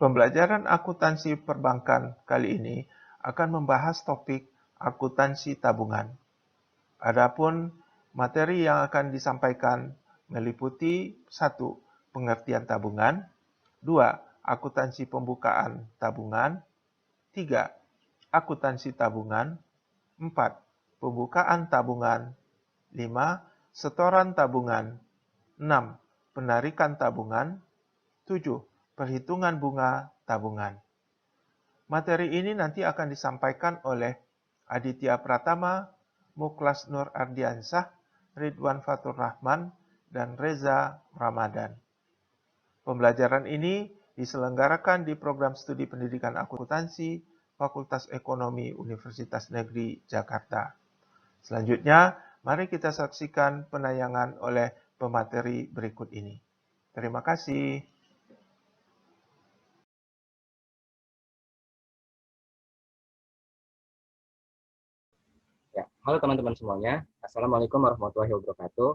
Pembelajaran akuntansi perbankan kali ini akan membahas topik akuntansi tabungan. Adapun materi yang akan disampaikan meliputi 1. Pengertian tabungan, 2. Akuntansi pembukaan tabungan, 3. Akuntansi tabungan, 4. Pembukaan tabungan, 5. Setoran tabungan, 6. Penarikan tabungan, 7. Perhitungan bunga tabungan. Materi ini nanti akan disampaikan oleh Aditya Pratama, Muklas Nur Ardiansah, Ridwan Fatur Rahman, dan Reza Ramadan. Pembelajaran ini diselenggarakan di program studi pendidikan akuntansi Fakultas Ekonomi Universitas Negeri Jakarta. Selanjutnya, mari kita saksikan penayangan oleh pemateri berikut ini. Terima kasih. Ya, halo teman-teman semuanya. Assalamualaikum warahmatullahi wabarakatuh.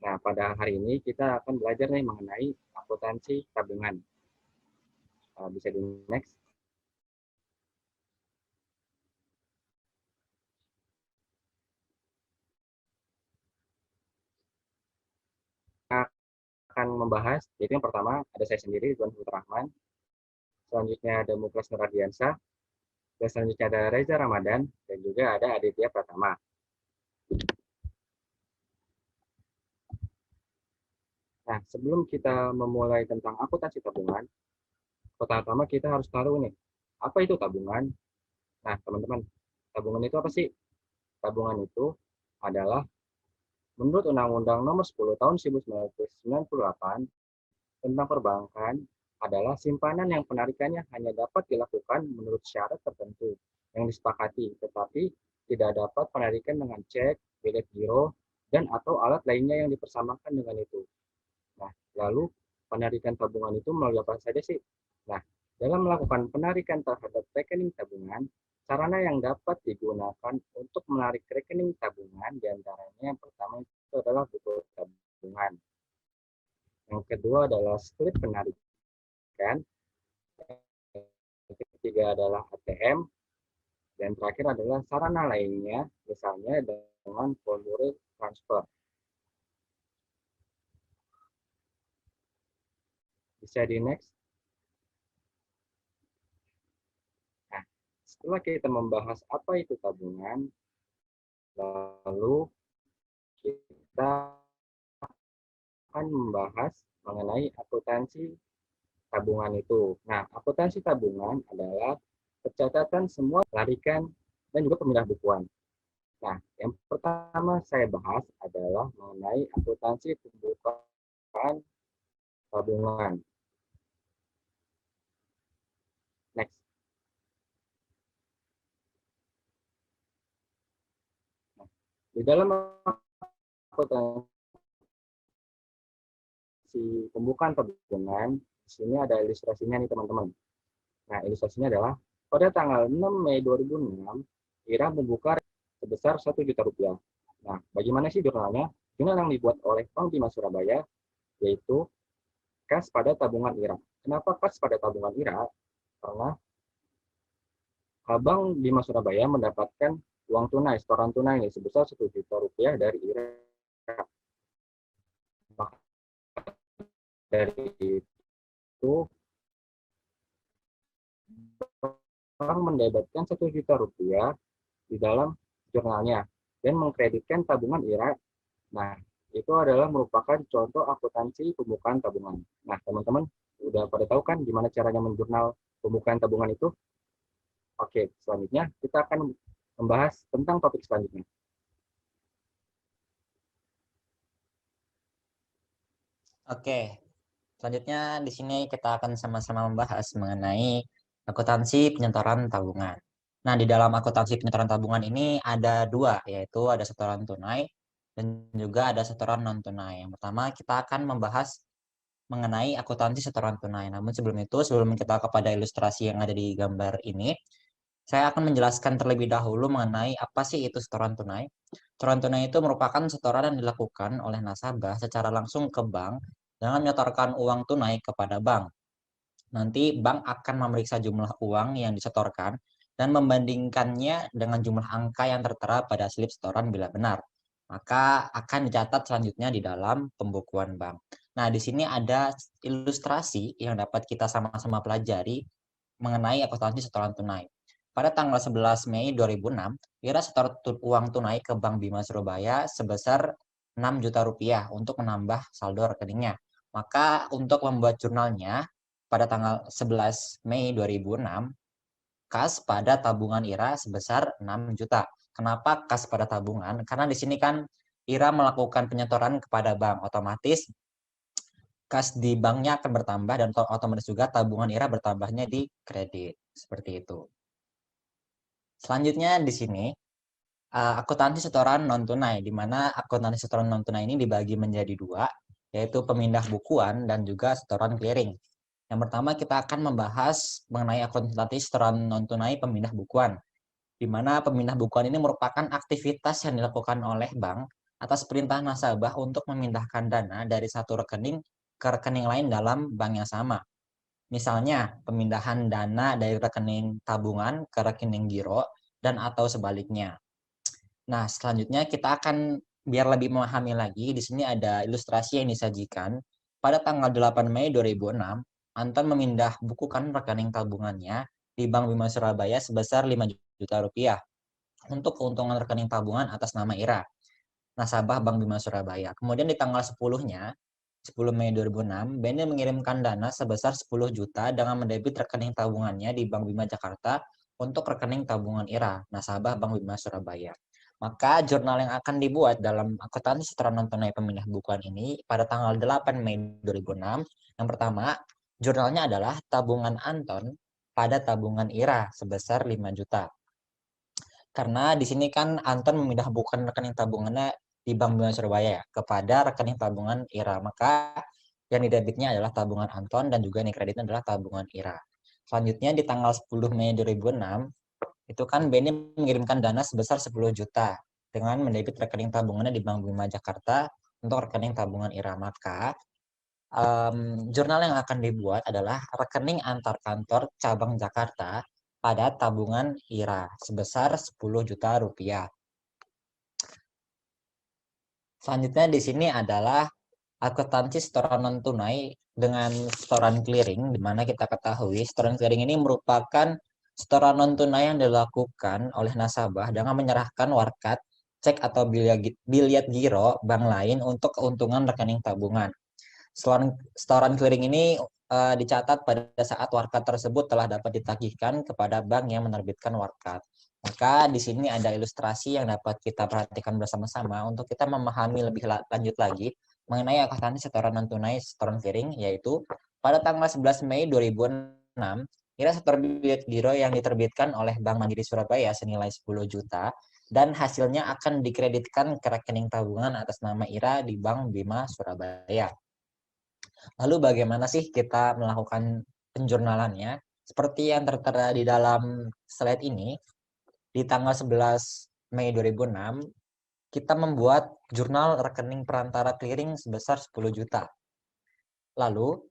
Nah, pada hari ini kita akan belajar nih mengenai akuntansi tabungan. Bisa di next. Kita akan membahas, yaitu yang pertama ada saya sendiri, Ridwan Fatur Rahman. Selanjutnya ada Muklas Nur Ardiansah. Dan selanjutnya ada Reza Ramadan. Dan juga ada Aditya Pratama. Nah, sebelum kita memulai tentang akuntansi tabungan, pertama kita harus tahu nih, apa itu tabungan? Nah, teman-teman, tabungan itu apa sih? Tabungan itu adalah menurut Undang-Undang Nomor 10 Tahun 1998 tentang perbankan adalah simpanan yang penarikannya hanya dapat dilakukan menurut syarat tertentu yang disepakati, tetapi tidak dapat penarikan dengan cek, bilet giro, dan atau alat lainnya yang dipersamakan dengan itu. Nah, lalu penarikan tabungan itu melalui apa saja sih? Nah, dalam melakukan penarikan terhadap rekening tabungan, sarana yang dapat digunakan untuk menarik rekening tabungan diantaranya yang pertama itu adalah buku tabungan. Yang kedua adalah slip penarikan. Yang ketiga adalah ATM. Dan terakhir adalah sarana lainnya, misalnya dengan formulir transfer. Bisa di next. Nah, setelah kita membahas apa itu tabungan, lalu kita akan membahas mengenai akuntansi tabungan itu. Nah, akuntansi tabungan adalah pencatatan semua penarikan dan juga pemindah bukuan. Nah, yang pertama saya bahas adalah mengenai akuntansi pembukaan tabungan. Next. Nah, di dalam akuntansi pembukaan tabungan, di sini ada ilustrasinya nih teman-teman. Nah, ilustrasinya adalah pada tanggal 6 Mei 2006, Ira membuka sebesar 1 juta rupiah. Nah, bagaimana sih jurnalnya? Jurnal yang dibuat oleh Bank Bima Surabaya, yaitu kas pada tabungan Ira. Kenapa kas pada tabungan Ira? Karena Bank Bima Surabaya mendapatkan uang tunai, setoran tunai sebesar 1 juta rupiah dari Ira. Dari itu, Bank mendapatkan 1 juta rupiah di dalam jurnalnya dan mengkreditkan tabungan Ira. Nah, itu adalah merupakan contoh akuntansi pembukaan tabungan. Nah, teman-teman udah pada tahu kan gimana caranya menjurnal pembukaan tabungan itu? Oke, selanjutnya kita akan membahas tentang topik selanjutnya. Oke, selanjutnya di sini kita akan sama-sama membahas mengenai akuntansi penyetoran tabungan. Nah, di dalam akuntansi penyetoran tabungan ini ada dua, yaitu ada setoran tunai dan juga ada setoran non-tunai. Yang pertama, kita akan membahas mengenai akuntansi setoran tunai. Namun sebelum itu, sebelum kita kepada ilustrasi yang ada di gambar ini, saya akan menjelaskan terlebih dahulu mengenai apa sih itu setoran tunai. Setoran tunai itu merupakan setoran yang dilakukan oleh nasabah secara langsung ke bank dengan menyetorkan uang tunai kepada bank. nanti bank akan memeriksa jumlah uang yang disetorkan dan membandingkannya dengan jumlah angka yang tertera pada slip setoran bila benar. Maka akan dicatat selanjutnya di dalam pembukuan bank. Nah, di sini ada ilustrasi yang dapat kita sama-sama pelajari mengenai akuntansi setoran tunai. Pada tanggal 11 Mei 2006, Ira setor uang tunai ke Bank Bima Surabaya sebesar 6 juta rupiah untuk menambah saldo rekeningnya. Maka untuk membuat jurnalnya pada tanggal 11 Mei 2006, kas pada tabungan Ira sebesar 6 juta. Kenapa kas pada tabungan? Karena di sini kan Ira melakukan penyetoran kepada bank, otomatis kas di banknya akan bertambah dan otomatis juga tabungan Ira bertambahnya di kredit. Seperti itu. Selanjutnya di sini akuntansi setoran non tunai, di mana akuntansi setoran non tunai ini dibagi menjadi dua, yaitu pemindah bukuan dan juga setoran clearing. Yang pertama kita akan membahas mengenai akuntansi setoran non tunai pemindah bukuan, di mana pemindah bukuan ini merupakan aktivitas yang dilakukan oleh bank atas perintah nasabah untuk memindahkan dana dari satu rekening ke rekening lain dalam bank yang sama. Misalnya, pemindahan dana dari rekening tabungan ke rekening giro dan atau sebaliknya. Nah, selanjutnya kita akan biar lebih memahami lagi, di sini ada ilustrasi yang disajikan. Pada tanggal 8 Mei 2006, Anton memindah bukukan rekening tabungannya di Bank Bima Surabaya sebesar 5 juta rupiah untuk keuntungan rekening tabungan atas nama Ira, nasabah Bank Bima Surabaya. Kemudian di tanggal 10-nya, 10 Mei 2006, Benny mengirimkan dana sebesar 10 juta dengan mendebit rekening tabungannya di Bank Bima Jakarta untuk rekening tabungan Ira, nasabah Bank Bima Surabaya. Maka jurnal yang akan dibuat dalam akuntansi setoran non tunai pemindah bukuan ini pada tanggal 8 Mei 2006, yang pertama, jurnalnya adalah tabungan Anton pada tabungan Ira sebesar 5 juta. Karena di sini kan Anton memindah bukan rekening tabungannya di Bank Bima Surabaya kepada rekening tabungan Ira. Maka yang didebitnya adalah tabungan Anton dan juga yang dikreditnya adalah tabungan Ira. Selanjutnya di tanggal 10 Mei 2006, itu kan Benny mengirimkan dana sebesar 10 juta dengan mendebit rekening tabungannya di Bank Bima Jakarta untuk rekening tabungan Ira. Maka jurnal yang akan dibuat adalah rekening antar kantor cabang Jakarta pada tabungan Ira sebesar 10 juta rupiah. Selanjutnya di sini adalah akuntansi setoran non tunai dengan setoran clearing, di mana kita ketahui setoran clearing ini merupakan setoran non tunai yang dilakukan oleh nasabah dengan menyerahkan warkat, cek atau biliat giro bank lain untuk keuntungan rekening tabungan. Setoran clearing ini dicatat pada saat warkat tersebut telah dapat ditagihkan kepada bank yang menerbitkan warkat. Maka di sini ada ilustrasi yang dapat kita perhatikan bersama-sama untuk kita memahami lebih lanjut lagi mengenai akuntansi setoran non tunai setoran clearing, yaitu pada tanggal 11 Mei 2006, Ira setor biliat giro yang diterbitkan oleh Bank Mandiri Surabaya senilai 10 juta dan hasilnya akan dikreditkan ke rekening tabungan atas nama Ira di Bank Bima Surabaya. Lalu bagaimana sih kita melakukan penjurnalannya? Seperti yang tertera di dalam slide ini, di tanggal 11 Mei 2006, kita membuat jurnal rekening perantara clearing sebesar 10 juta. Lalu,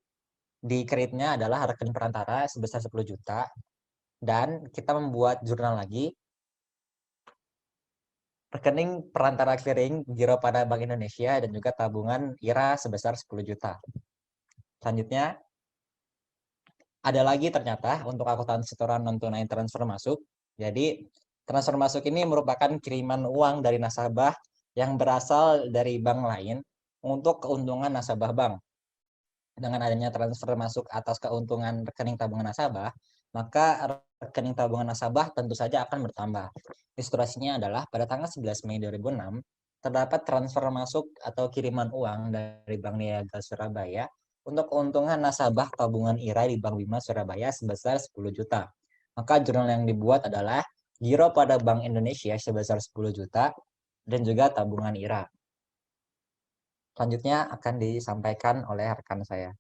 di kreditnya adalah rekening perantara sebesar 10 juta, dan kita membuat jurnal lagi, rekening perantara clearing giro pada Bank Indonesia dan juga tabungan Ira sebesar 10 juta. Selanjutnya, ada lagi ternyata untuk akuntansi setoran non tunai transfer masuk. Jadi transfer masuk ini merupakan kiriman uang dari nasabah yang berasal dari bank lain untuk keuntungan nasabah bank. Dengan adanya transfer masuk atas keuntungan rekening tabungan nasabah, maka rekening tabungan nasabah tentu saja akan bertambah. Ilustrasinya adalah pada tanggal 11 Mei 2006, terdapat transfer masuk atau kiriman uang dari Bank Niaga Surabaya untuk keuntungan nasabah tabungan Ira di Bank Bima Surabaya sebesar 10 juta. Maka jurnal yang dibuat adalah giro pada Bank Indonesia sebesar 10 juta dan juga tabungan Ira. Selanjutnya akan disampaikan oleh rekan saya.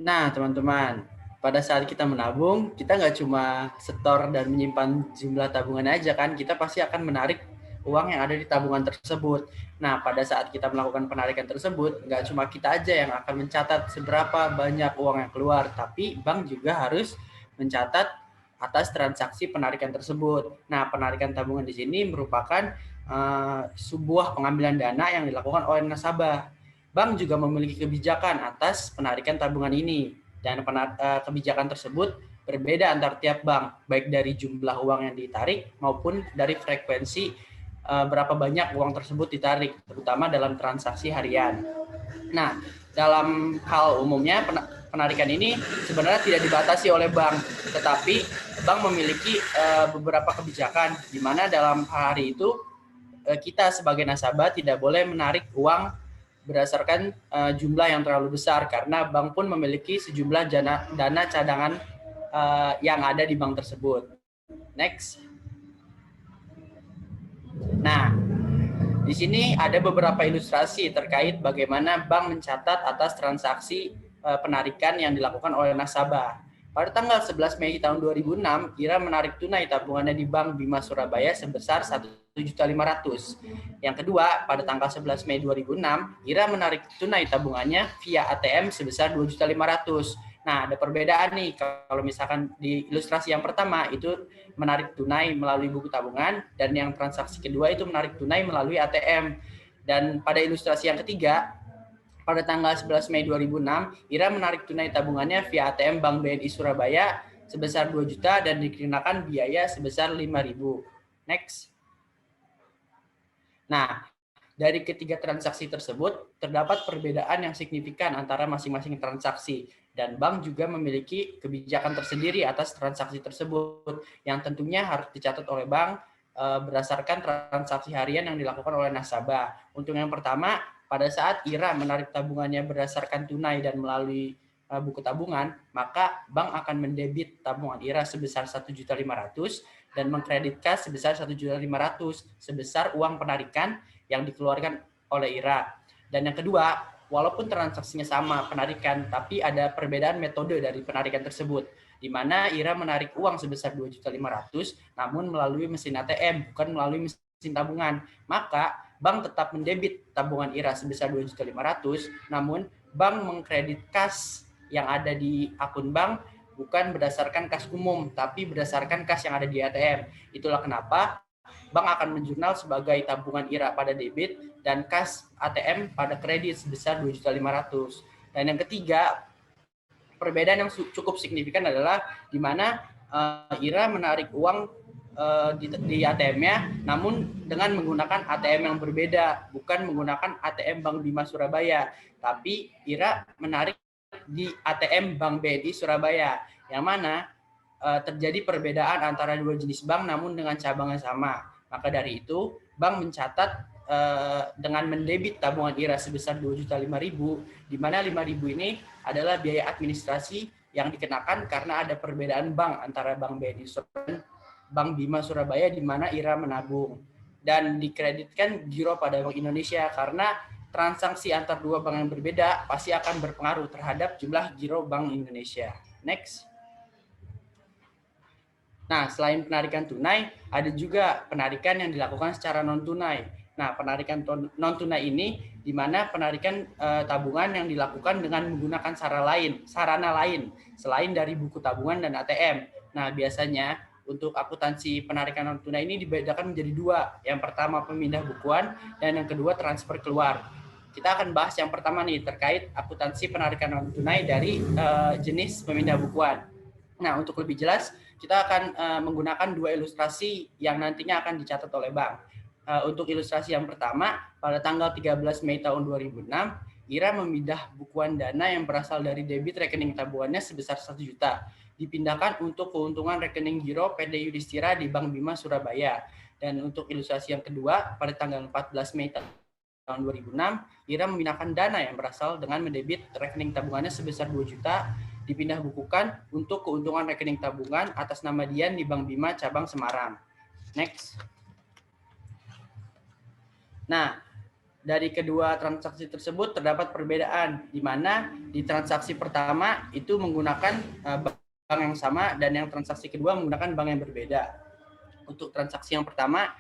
Nah, teman-teman, pada saat kita menabung, kita nggak cuma setor dan menyimpan jumlah tabungan aja kan, kita pasti akan menarik uang yang ada di tabungan tersebut. Nah, pada saat kita melakukan penarikan tersebut, nggak cuma kita aja yang akan mencatat seberapa banyak uang yang keluar, tapi bank juga harus mencatat atas transaksi penarikan tersebut. Nah, penarikan tabungan di sini merupakan sebuah pengambilan dana yang dilakukan oleh nasabah. Bank juga memiliki kebijakan atas penarikan tabungan ini, dan kebijakan tersebut berbeda antar tiap bank, baik dari jumlah uang yang ditarik maupun dari frekuensi berapa banyak uang tersebut ditarik, terutama dalam transaksi harian. Nah, dalam hal umumnya penarikan ini sebenarnya tidak dibatasi oleh bank, tetapi bank memiliki beberapa kebijakan di mana dalam hari itu kita sebagai nasabah tidak boleh menarik uang berdasarkan jumlah yang terlalu besar, karena bank pun memiliki sejumlah dana cadangan yang ada di bank tersebut. Next. Nah, di sini ada beberapa ilustrasi terkait bagaimana bank mencatat atas transaksi penarikan yang dilakukan oleh nasabah. Pada tanggal 11 Mei tahun 2006, Ira menarik tunai tabungannya di Bank Bima Surabaya sebesar 1.500.000. Yang kedua, pada tanggal 11 Mei 2006, Ira menarik tunai tabungannya via ATM sebesar 2.500.000. Nah, ada perbedaan nih. Kalau misalkan di ilustrasi yang pertama itu menarik tunai melalui buku tabungan, dan yang transaksi kedua itu menarik tunai melalui ATM. Dan pada ilustrasi yang ketiga, pada tanggal 11 Mei 2006, Ira menarik tunai tabungannya via ATM Bank BNI Surabaya sebesar 2 juta dan dikenakan biaya sebesar 5.000. Next. Nah, dari ketiga transaksi tersebut, terdapat perbedaan yang signifikan antara masing-masing transaksi, dan bank juga memiliki kebijakan tersendiri atas transaksi tersebut, yang tentunya harus dicatat oleh bank berdasarkan transaksi harian yang dilakukan oleh nasabah. Untuk yang pertama, pada saat Ira menarik tabungannya berdasarkan tunai dan melalui buku tabungan, maka bank akan mendebit tabungan Ira sebesar 1.500.000 dan mengkreditkan sebesar 1.500.000 sebesar uang penarikan yang dikeluarkan oleh Ira. Dan yang kedua, walaupun transaksinya sama penarikan, tapi ada perbedaan metode dari penarikan tersebut, di mana Ira menarik uang sebesar 2.500.000 namun melalui mesin ATM, bukan melalui mesin tabungan. Maka bank tetap mendebit tabungan Ira sebesar 2.500.000, namun bank mengkredit kas yang ada di akun bank bukan berdasarkan kas umum, tapi berdasarkan kas yang ada di ATM. Itulah kenapa bank akan menjurnal sebagai tabungan Ira pada debit dan kas ATM pada kredit sebesar 2.500.000. Dan yang ketiga, perbedaan yang cukup signifikan adalah di mana Ira menarik uang di ATM-nya, namun dengan menggunakan ATM yang berbeda, bukan menggunakan ATM Bank Bima Surabaya, tapi Ira menarik di ATM Bank BNI Surabaya, yang mana terjadi perbedaan antara dua jenis bank namun dengan cabang yang sama. Maka dari itu, bank mencatat dengan mendebit tabungan Ira sebesar 2.500.000, di mana 5.000 ini adalah biaya administrasi yang dikenakan karena ada perbedaan bank antara Bank BNI dan Bank Bima Surabaya, di mana Ira menabung. Dan dikreditkan giro pada Bank Indonesia, karena transaksi antar dua bank yang berbeda pasti akan berpengaruh terhadap jumlah giro Bank Indonesia. Next. Nah, selain penarikan tunai, ada juga penarikan yang dilakukan secara non-tunai. Nah, penarikan non-tunai ini di mana penarikan tabungan yang dilakukan dengan menggunakan sarana lain selain dari buku tabungan dan ATM. Nah, biasanya untuk akuntansi penarikan non-tunai ini dibedakan menjadi dua. Yang pertama pemindah bukuan, dan yang kedua transfer keluar. Kita akan bahas yang pertama nih, terkait akuntansi penarikan non-tunai dari jenis pemindah bukuan. Nah, untuk lebih jelas, kita akan menggunakan dua ilustrasi yang nantinya akan dicatat oleh bank. Untuk ilustrasi yang pertama, pada tanggal 13 Mei tahun 2006, Ira memindah bukuan dana yang berasal dari debit rekening tabungannya sebesar 1 juta, dipindahkan untuk keuntungan rekening giro PD Yudhistira di Bank Bima Surabaya. Dan untuk ilustrasi yang kedua, pada tanggal 14 Mei tahun 2006, Ira memindahkan dana yang berasal dengan mendebit rekening tabungannya sebesar 2 juta, dipindah bukukan untuk keuntungan rekening tabungan atas nama Dian di Bank Bima cabang Semarang. Next. Nah, dari kedua transaksi tersebut terdapat perbedaan, di mana di transaksi pertama itu menggunakan bank yang sama, dan yang transaksi kedua menggunakan bank yang berbeda. Untuk transaksi yang pertama,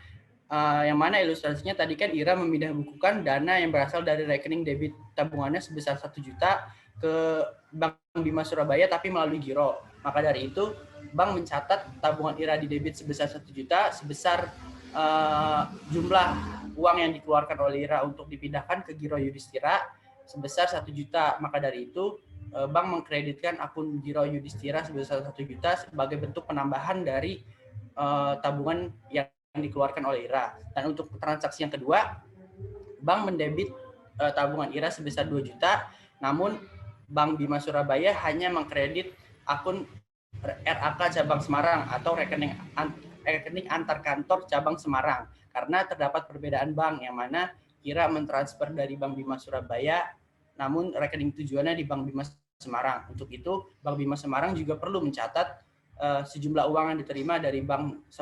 Yang mana ilustrasinya tadi kan Ira memindah bukukan dana yang berasal dari rekening debit tabungannya sebesar 1 juta ke Bank Bima Surabaya tapi melalui giro. Maka dari itu bank mencatat tabungan Ira di debit sebesar 1 juta sebesar jumlah uang yang dikeluarkan oleh Ira untuk dipindahkan ke giro Yudhistira sebesar 1 juta. Maka dari itu bank mengkreditkan akun giro Yudhistira sebesar 1 juta sebagai bentuk penambahan dari tabungan yang dikeluarkan oleh Ira. Dan untuk transaksi yang kedua, bank mendebit tabungan Ira sebesar 2 juta, namun Bank Bima Surabaya hanya mengkredit akun RAK cabang Semarang atau rekening antar kantor cabang Semarang, karena terdapat perbedaan bank yang mana Ira mentransfer dari Bank Bima Surabaya, namun rekening tujuannya di Bank Bima Semarang. Untuk itu, Bank Bima Semarang juga perlu mencatat sejumlah uang yang diterima dari Bank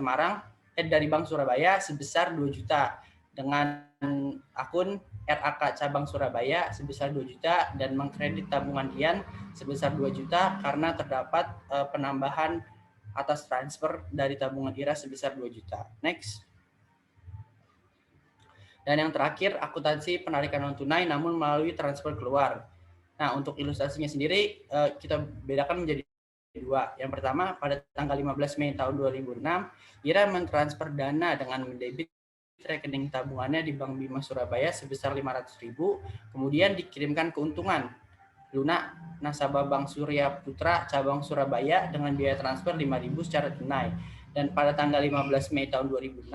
dari Bank Surabaya sebesar 2 juta dengan akun RAK cabang Surabaya sebesar 2 juta dan mengkredit tabungan Dian sebesar 2 juta karena terdapat penambahan atas transfer dari tabungan Ira sebesar 2 juta. Next. Dan yang terakhir, akuntansi penarikan non tunai namun melalui transfer keluar. Nah, untuk ilustrasinya sendiri kita bedakan menjadi dua. Yang pertama, pada tanggal 15 Mei tahun 2006, Ira mentransfer dana dengan mendebit rekening tabungannya di Bank Bima Surabaya sebesar 500.000, kemudian dikirimkan keuntungan lunak nasabah Bank Surya Putra cabang Surabaya dengan biaya transfer 5.000 secara tunai. Dan pada tanggal 15 Mei tahun 2006,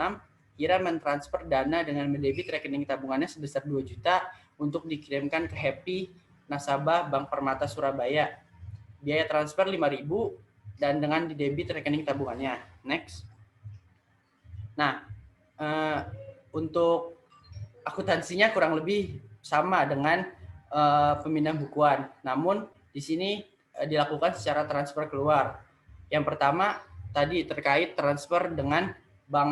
Ira mentransfer dana dengan mendebit rekening tabungannya sebesar 2 juta untuk dikirimkan ke Happy nasabah Bank Permata Surabaya. Biaya transfer 5.000 dan dengan didebit rekening tabungannya. Next. Nah, untuk akuntansinya kurang lebih sama dengan pemindahan bukuan. Namun di sini dilakukan secara transfer keluar. Yang pertama tadi terkait transfer dengan bank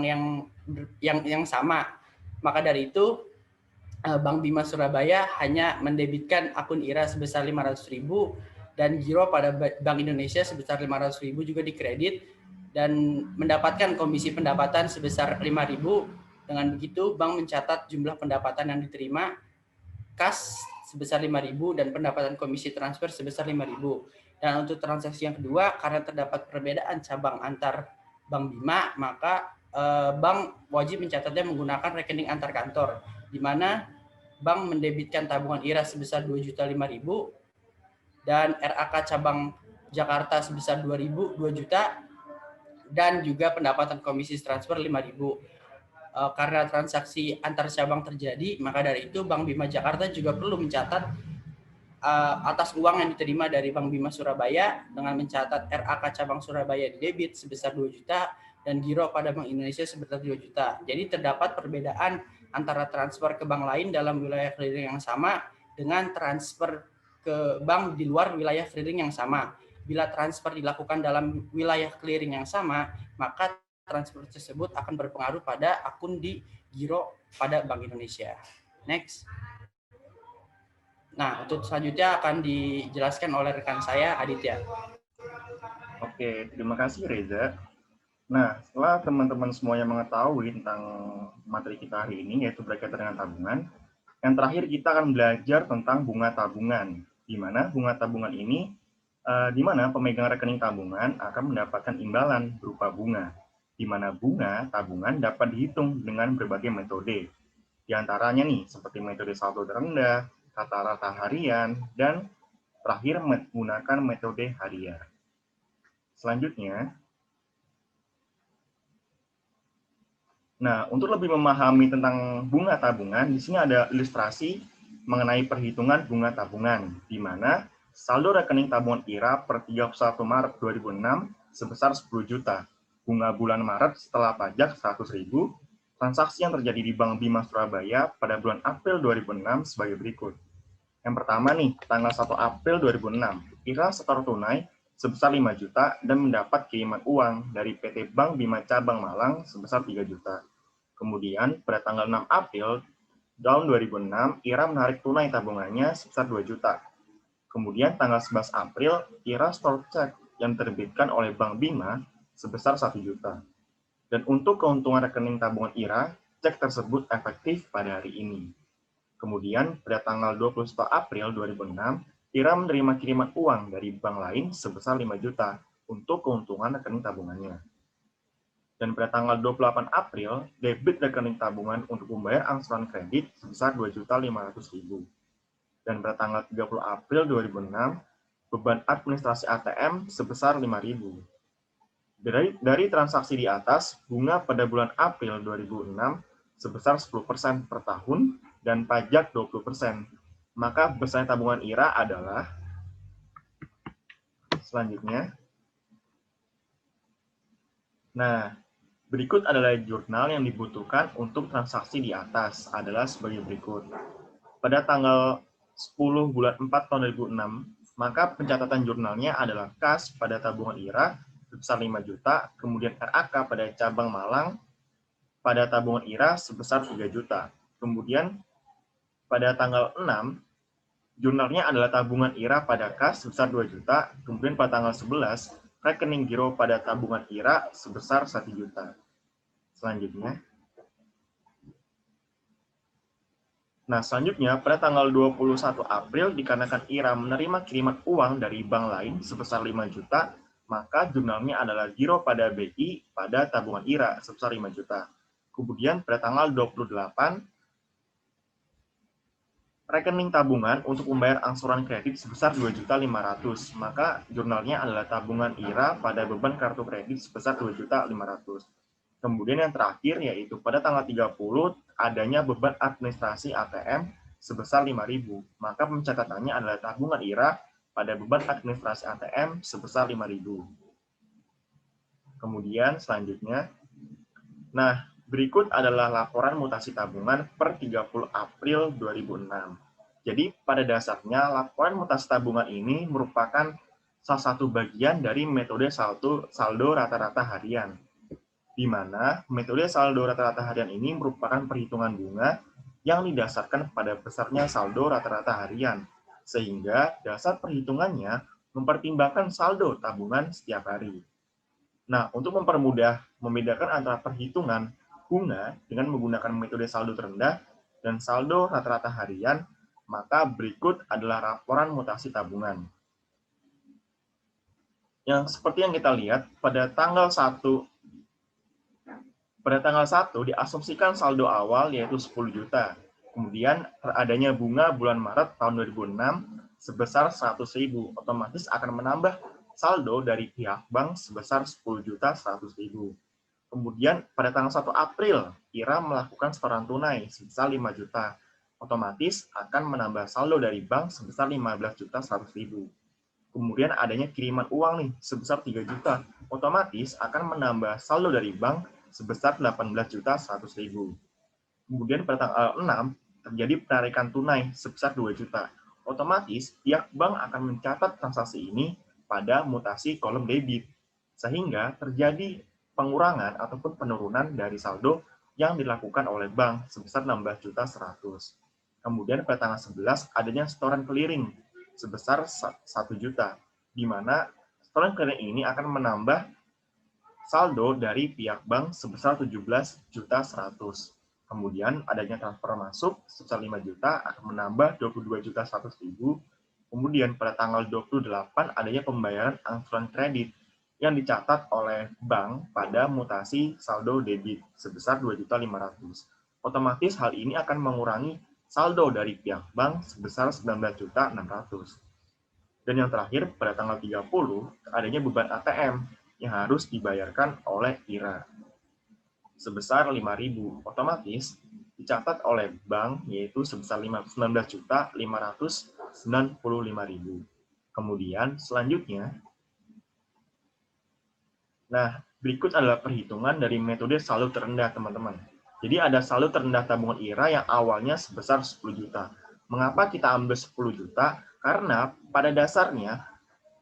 yang sama. Maka dari itu Bank Bima Surabaya hanya mendebitkan akun Ira sebesar 500.000 dan giro pada Bank Indonesia sebesar 500.000 juga dikredit dan mendapatkan komisi pendapatan sebesar 5.000. Dengan begitu, bank mencatat jumlah pendapatan yang diterima kas sebesar 5.000 dan pendapatan komisi transfer sebesar 5.000. Dan untuk transaksi yang kedua, karena terdapat perbedaan cabang antar Bank Bima, maka bank wajib mencatatnya menggunakan rekening antar kantor, di mana bank mendebitkan tabungan Ira sebesar 2.005.000 dan RAK cabang Jakarta sebesar 2 juta dan juga pendapatan komisi transfer 5.000. Karena transaksi antar cabang terjadi, maka dari itu Bank Bima Jakarta juga perlu mencatat atas uang yang diterima dari Bank Bima Surabaya dengan mencatat RAK cabang Surabaya di debit sebesar 2 juta dan giro pada Bank Indonesia sebesar 2 juta. Jadi terdapat perbedaan antara transfer ke bank lain dalam wilayah clearing yang sama dengan transfer ke bank di luar wilayah clearing yang sama. Bila transfer dilakukan dalam wilayah clearing yang sama, maka transfer tersebut akan berpengaruh pada akun di giro pada Bank Indonesia. Next. Nah, untuk selanjutnya akan dijelaskan oleh rekan saya, Aditya. Oke, terima kasih Reza. Nah, setelah teman-teman semuanya mengetahui tentang materi kita hari ini, yaitu berkaitan dengan tabungan, yang terakhir kita akan belajar tentang bunga tabungan, di mana bunga tabungan ini, di mana pemegang rekening tabungan akan mendapatkan imbalan berupa bunga, di mana bunga tabungan dapat dihitung dengan berbagai metode. Di antaranya nih, seperti metode saldo terendah, rata-rata harian, dan terakhir menggunakan metode harian. Selanjutnya, nah, untuk lebih memahami tentang bunga tabungan, di sini ada ilustrasi mengenai perhitungan bunga tabungan, di mana saldo rekening tabungan Ira per 31 Maret 2006 sebesar 10 juta. Bunga bulan Maret setelah pajak 100.000, transaksi yang terjadi di Bank Bima Surabaya pada bulan April 2006 sebagai berikut. Yang pertama nih, tanggal 1 April 2006, Ira setor tunai sebesar 5 juta dan mendapat kiriman uang dari PT Bank Bima Cabang Malang sebesar 3 juta. Kemudian, pada tanggal 6 April tahun 2006, Ira menarik tunai tabungannya sebesar 2 juta. Kemudian, tanggal 11 April, Ira store cek yang diterbitkan oleh Bank Bima sebesar 1 juta. Dan untuk keuntungan rekening tabungan Ira, cek tersebut efektif pada hari ini. Kemudian, pada tanggal 21 April 2006, Ira menerima kiriman uang dari bank lain sebesar 5 juta untuk keuntungan rekening tabungannya. Dan pada tanggal 28 April, debit rekening tabungan untuk membayar angsuran kredit sebesar 2.500.000. Dan pada tanggal 30 April 2006, beban administrasi ATM sebesar 5.000. Dari transaksi di atas, bunga pada bulan April 2006 sebesar 10% per tahun dan pajak 20%. Maka besarnya tabungan Ira adalah selanjutnya. Nah, berikut adalah jurnal yang dibutuhkan untuk transaksi di atas adalah sebagai berikut. Pada tanggal 10 bulan 4 tahun 2006, maka pencatatan jurnalnya adalah kas pada tabungan Ira sebesar 5 juta, kemudian RAK pada cabang Malang pada tabungan Ira sebesar 3 juta. Kemudian pada tanggal 6, jurnalnya adalah tabungan Ira pada kas sebesar 2 juta, kemudian pada tanggal 11, rekening giro pada tabungan Ira sebesar 1 juta. Selanjutnya. Nah, selanjutnya pada tanggal 21 April dikarenakan Ira menerima kiriman uang dari bank lain sebesar 5 juta, maka jurnalnya adalah giro pada BI pada tabungan Ira sebesar 5 juta. Kemudian pada tanggal 28, rekening tabungan untuk membayar angsuran kredit sebesar 2.500.000, maka jurnalnya adalah tabungan Ira pada beban kartu kredit sebesar 2.500.000. Kemudian yang terakhir yaitu pada tanggal 30 adanya beban administrasi ATM sebesar 5.000, maka pencatatannya adalah tabungan Ira pada beban administrasi ATM sebesar 5.000. Kemudian selanjutnya, nah, berikut adalah laporan mutasi tabungan per 30 April 2006. Jadi, pada dasarnya, laporan mutasi tabungan ini merupakan salah satu bagian dari metode saldo rata-rata harian, di mana metode saldo rata-rata harian ini merupakan perhitungan bunga yang didasarkan pada besarnya saldo rata-rata harian, sehingga dasar perhitungannya mempertimbangkan saldo tabungan setiap hari. Nah, untuk mempermudah membedakan antara perhitungan bunga dengan menggunakan metode saldo terendah dan saldo rata-rata harian, maka berikut adalah laporan mutasi tabungan. Yang seperti yang kita lihat, pada tanggal 1 diasumsikan saldo awal yaitu 10 juta. Kemudian adanya bunga bulan Maret tahun 2006 sebesar 100.000, otomatis akan menambah saldo dari pihak bank sebesar 10.100.000. Kemudian pada tanggal 1 April, Ira melakukan setoran tunai sebesar 5 juta. Otomatis akan menambah saldo dari bank sebesar 15.100.000. Kemudian adanya kiriman uang nih sebesar 3 juta. Otomatis akan menambah saldo dari bank sebesar 18.100.000. Kemudian pada tanggal 6 terjadi penarikan tunai sebesar 2 juta. Otomatis pihak bank akan mencatat transaksi ini pada mutasi kolom debit, sehingga terjadi pengurangan ataupun penurunan dari saldo yang dilakukan oleh bank sebesar 16.100.000. Kemudian pada tanggal 11 adanya setoran clearing sebesar 1 juta, di mana setoran clearing ini akan menambah saldo dari pihak bank sebesar 17.100.000. Kemudian adanya transfer masuk sebesar 5 juta akan menambah 22.100.000. Kemudian pada tanggal 28 adanya pembayaran angsuran kredit yang dicatat oleh bank pada mutasi saldo debit sebesar 2.500.000. Otomatis hal ini akan mengurangi saldo dari pihak bank sebesar 19.600.000. Dan yang terakhir, pada tanggal 30, adanya beban ATM yang harus dibayarkan oleh Ira sebesar 5.000. Otomatis dicatat oleh bank yaitu sebesar 19.595.000. Kemudian selanjutnya, nah, berikut adalah perhitungan dari metode saldo terendah, teman-teman. Jadi ada saldo terendah tabungan Ira yang awalnya sebesar 10 juta. Mengapa kita ambil 10 juta? Karena pada dasarnya,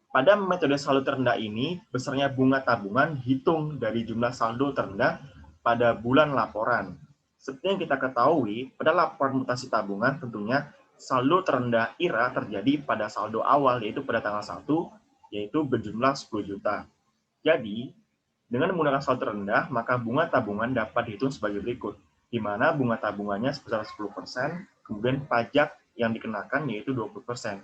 pada metode saldo terendah ini, besarnya bunga tabungan hitung dari jumlah saldo terendah pada bulan laporan. Seperti yang kita ketahui, pada laporan mutasi tabungan tentunya saldo terendah Ira terjadi pada saldo awal, yaitu pada tanggal 1, yaitu berjumlah 10 juta. Jadi, dengan menggunakan saldo terendah, maka bunga tabungan dapat dihitung sebagai berikut. di mana bunga tabungannya sebesar 10%, kemudian pajak yang dikenakan yaitu 20%.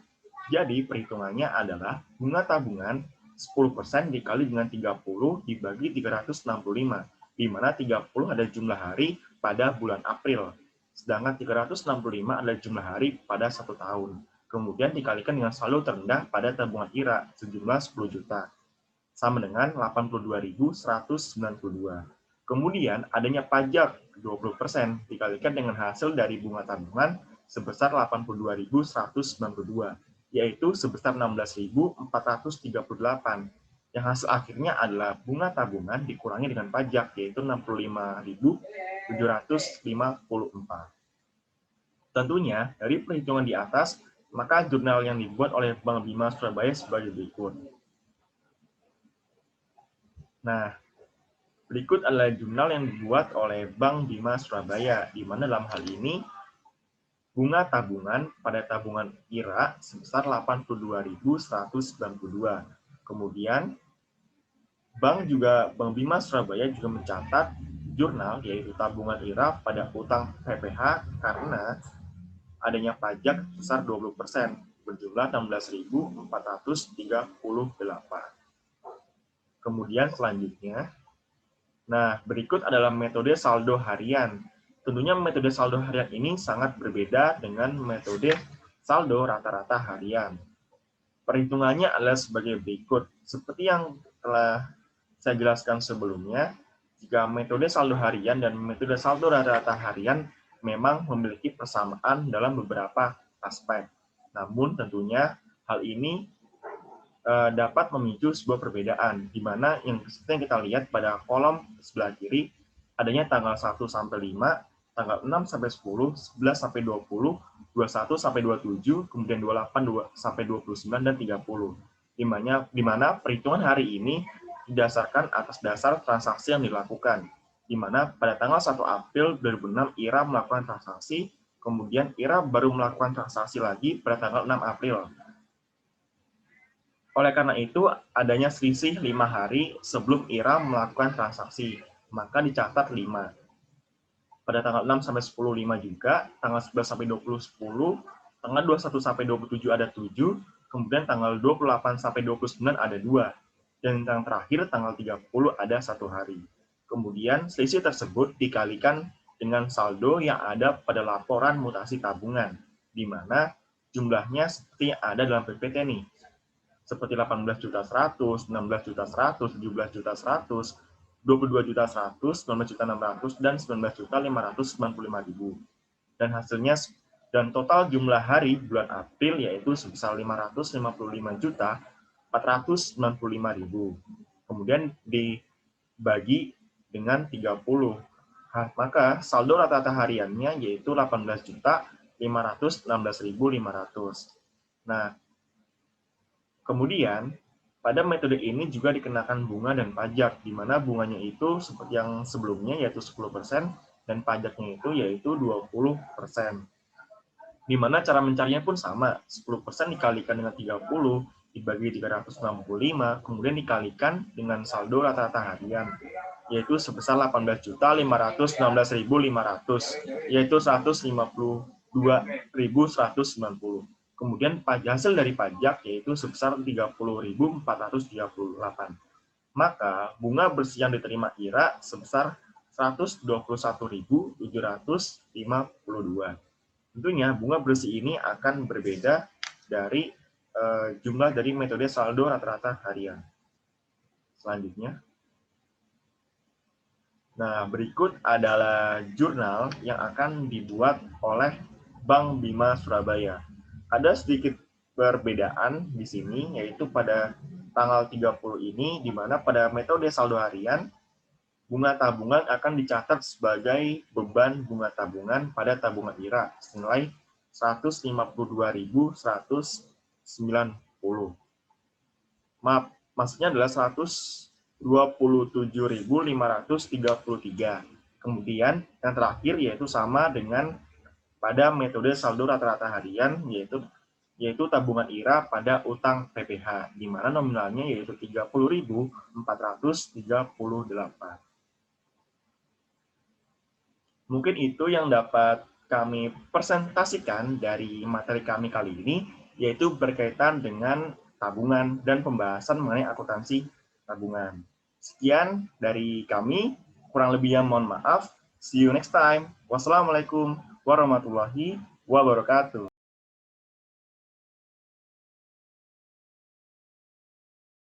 Jadi perhitungannya adalah bunga tabungan 10% dikali dengan 30 dibagi 365, di mana 30 ada jumlah hari pada bulan April, sedangkan 365 adalah jumlah hari pada 1 tahun. Kemudian dikalikan dengan saldo terendah pada tabungan IRA sejumlah 10 juta, sama dengan 82.192. Kemudian adanya pajak 20% dikalikan dengan hasil dari bunga tabungan sebesar 82.192, yaitu sebesar 16.438. Yang hasil akhirnya adalah bunga tabungan dikurangi dengan pajak, yaitu 65.754. Tentunya, dari perhitungan di atas, maka jurnal yang dibuat oleh Bank Bima Surabaya sebagai berikut. Nah, berikut adalah jurnal yang dibuat oleh Bank Bima Surabaya, di mana dalam hal ini bunga tabungan pada tabungan IRA sebesar 82.192. Kemudian, Bank Bima Surabaya juga mencatat jurnal yaitu tabungan IRA pada utang PPH karena adanya pajak sebesar 20% berjumlah 16.438. Kemudian selanjutnya, nah berikut adalah metode saldo harian. Tentunya metode saldo harian ini sangat berbeda dengan metode saldo rata-rata harian. Perhitungannya adalah sebagai berikut. Seperti yang telah saya jelaskan sebelumnya, jika metode saldo harian dan metode saldo rata-rata harian memang memiliki persamaan dalam beberapa aspek. Namun tentunya hal ini dapat memicu sebuah perbedaan, di mana yang kita lihat pada kolom sebelah kiri adanya tanggal 1 sampai 5, tanggal 6 sampai 10, 11 sampai 20, 21 sampai 27, kemudian 28 sampai 29 dan 30. Di mana perhitungan hari ini didasarkan atas dasar transaksi yang dilakukan, di mana pada tanggal 1 April 2006 IRA melakukan transaksi, kemudian IRA baru melakukan transaksi lagi pada tanggal 6 April. Oleh karena itu, adanya selisih 5 hari sebelum IRA melakukan transaksi, maka dicatat 5. Pada tanggal 6 sampai 10, 5 juga, tanggal 11 sampai 20, 10, tanggal 21 sampai 27 ada 7, kemudian tanggal 28 sampai 29 ada 2, dan yang terakhir tanggal 30 ada 1 hari. Kemudian selisih tersebut dikalikan dengan saldo yang ada pada laporan mutasi tabungan, di mana jumlahnya seperti yang ada dalam PPT nih, seperti 18.100.000, 16.100.000, 17.100.000, 22.100.000, 19.600.000, dan 19.595.000. Dan hasilnya dan total jumlah hari bulan April yaitu sebesar 555.495.000. Kemudian dibagi dengan 30. Maka saldo rata-rata hariannya yaitu 18.516.500. Nah, kemudian pada metode ini juga dikenakan bunga dan pajak, di mana bunganya itu seperti yang sebelumnya yaitu 10% dan pajaknya itu yaitu 20%. Di mana cara mencarinya pun sama, 10% dikalikan dengan 30 dibagi 365, kemudian dikalikan dengan saldo rata-rata harian, yaitu sebesar 18.516.500, yaitu 152.190. Kemudian hasil dari pajak yaitu sebesar 30.438. Maka bunga bersih yang diterima IRA sebesar 121.752. Tentunya bunga bersih ini akan berbeda dari jumlah dari metode saldo rata-rata harian. Selanjutnya. Nah, berikut adalah jurnal yang akan dibuat oleh Bank Bima Surabaya. Ada sedikit perbedaan di sini, yaitu pada tanggal 30 ini, di mana pada metode saldo harian, bunga tabungan akan dicatat sebagai beban bunga tabungan pada tabungan IRA senilai 152.190. Maaf, maksudnya adalah 127.533. Kemudian yang terakhir yaitu sama dengan pada metode saldo rata-rata harian yaitu tabungan IRA pada utang PPH, di mana nominalnya yaitu 30.438. Mungkin itu yang dapat kami presentasikan dari materi kami kali ini, yaitu berkaitan dengan tabungan dan pembahasan mengenai akuntansi tabungan. Sekian dari kami, kurang lebihnya mohon maaf. See you next time. Wassalamualaikum warahmatullahi wabarakatuh.